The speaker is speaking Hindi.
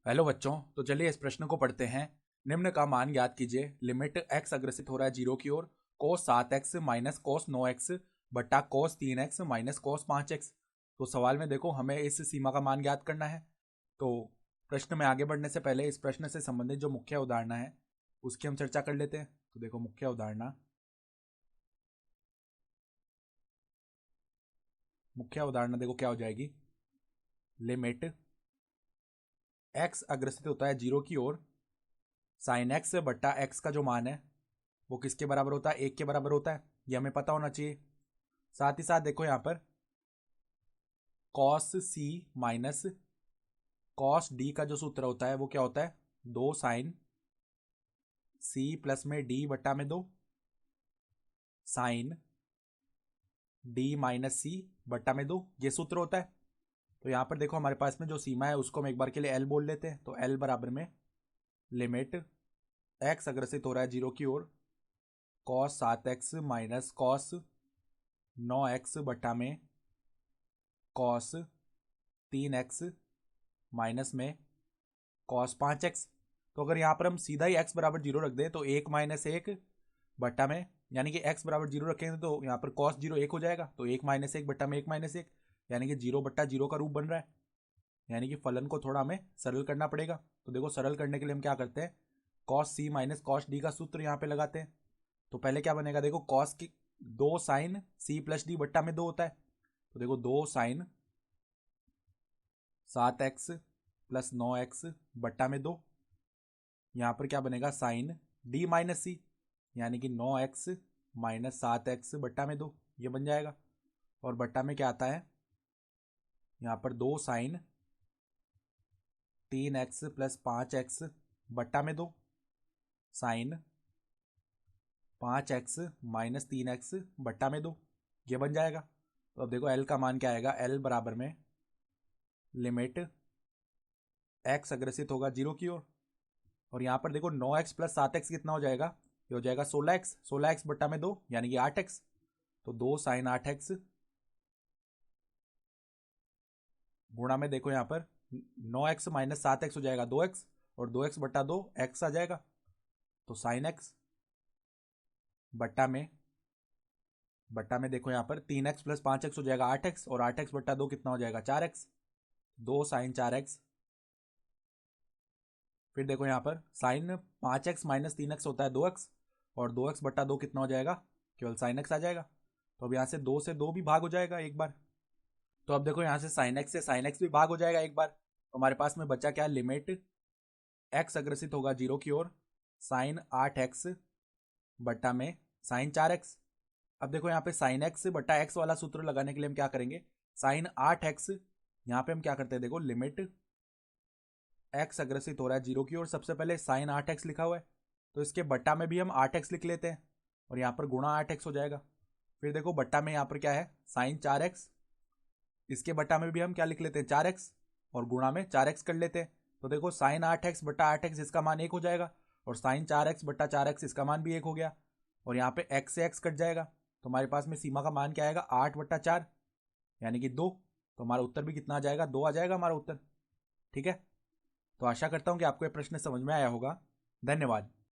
हेलो बच्चों, तो चलिए इस प्रश्न को पढ़ते हैं। निम्न का मान ज्ञात कीजिए। लिमिट x अग्रसित हो रहा है 0 की ओर, cos 7x minus cos 9x बट्टा cos 3x minus cos 5x। तो सवाल में देखो हमें इस सीमा का मान ज्ञात करना है। तो प्रश्न में आगे बढ़ने से पहले इस प्रश्न से संबंधित जो मुख्य उदाहरणा है उसकी हम चर्चा कर लेते हैं। तो देखो मुख्य उदाहरणा देखो क्या हो जाएगी। लिमिट x अग्रसित होता है 0 की ओर, साइन x बट्टा x का जो मान है वो किसके बराबर होता है, 1 के बराबर होता है। ये हमें पता होना चाहिए। साथ ही साथ देखो यहाँ पर कॉस सी माइनस कॉस डी का जो सूत्र होता है वो क्या होता है, 2 साइन सी प्लस में डी बट्टा में 2 साइन डी माइनस सी बट्टा में 2, ये सूत्र होता है। तो यहाँ पर देखो हमारे पास में जो सीमा है उसको हम एक बार के लिए एल बोल लेते हैं। तो एल बराबर में लिमिट एक्स अग्रसित हो रहा है 0 की ओर, cos 7x minus cos 9x बट्टा में कॉस 3x माइनस में कॉस 5x। तो अगर यहाँ पर हम सीधा ही x बराबर 0 रख दें तो 1 माइनस 1 बट्टा में, यानी कि x बराबर 0 रखेंगे तो यहाँ पर कॉस 0 1 हो जाएगा। तो 1 माइनस 1 बट्टा में 1 माइनस 1, यानी कि 0 बट्टा 0 का रूप बन रहा है। यानी कि फलन को थोड़ा हमें सरल करना पड़ेगा। तो देखो सरल करने के लिए हम क्या करते हैं, कॉस सी माइनस कॉस डी का सूत्र यहाँ पे लगाते हैं। तो पहले क्या बनेगा, देखो कॉस की 2 साइन सी प्लस डी बट्टा में 2 होता है। तो देखो 2 साइन 7x प्लस 9x बट्टा में 2, यहाँ पर क्या बनेगा साइन डी माइनस सी, यानी कि 9x माइनस 7x बट्टा में 2, ये बन जाएगा। और बट्टा में क्या आता है, यहाँ पर 2 साइन 3x प्लस 5x बट्टा में 2 साइन 5x माइनस 3x बट्टा में 2, ये बन जाएगा। तो अब देखो L का मान क्या आएगा, L बराबर में लिमिट x अग्रसित होगा 0 की ओर, और यहाँ पर देखो 9x प्लस 7x कितना हो जाएगा, ये हो जाएगा 16x, 16x बट्टा में 2 यानी कि 8x। तो 2 साइन 8x गुणा में देखो यहाँ पर 9x माइनस 7x हो जाएगा 2x, और 2x बट्टा 2 x आ जाएगा। तो साइन x बट्टा में देखो यहाँ पर 3x प्लस 5x हो जाएगा 8x, और 8x बट्टा 2 कितना हो जाएगा 4x, 2 साइन 4x। फिर देखो यहाँ पर साइन 5x माइनस 3x होता है 2x, और 2x बट्टा 2 कितना हो जाएगा, केवल साइन x आ जाएगा। तो अब यहाँ से 2 से 2 भी भाग हो जाएगा एक बार। तो अब देखो यहाँ से साइन x से साइन x भी भाग हो जाएगा एक बार। तो हमारे पास में बचा क्या, लिमिट x अग्रसित होगा 0 की ओर, साइन 8x बट्टा में साइन 4x। अब देखो यहाँ पे साइन x बट्टा x वाला सूत्र लगाने के लिए हम क्या करेंगे, साइन 8x, यहाँ पे हम क्या करते हैं, देखो लिमिट x अग्रसित हो रहा है 0 की ओर, सबसे पहले साइन 8x लिखा हुआ है तो इसके बट्टा में भी हम 8x लिख लेते हैं, और यहाँ पर गुणा 8x हो जाएगा। फिर देखो बट्टा में यहाँ पर क्या है, साइन 4x, इसके बट्टा में भी हम क्या लिख लेते हैं 4x, और गुणा में 4x कर लेते हैं। तो देखो साइन 8x बट्टा 8x इसका मान 1 हो जाएगा, और साइन 4x बट्टा 4x इसका मान भी 1 हो गया, और यहाँ पे x से x कट जाएगा। तो हमारे पास में सीमा का मान क्या आएगा, 8 बट्टा 4 यानी कि 2। तो हमारा उत्तर भी कितना आ जाएगा, 2 आ जाएगा हमारा उत्तर। ठीक है, तो आशा करता हूँ कि आपको ये प्रश्न समझ में आया होगा। धन्यवाद।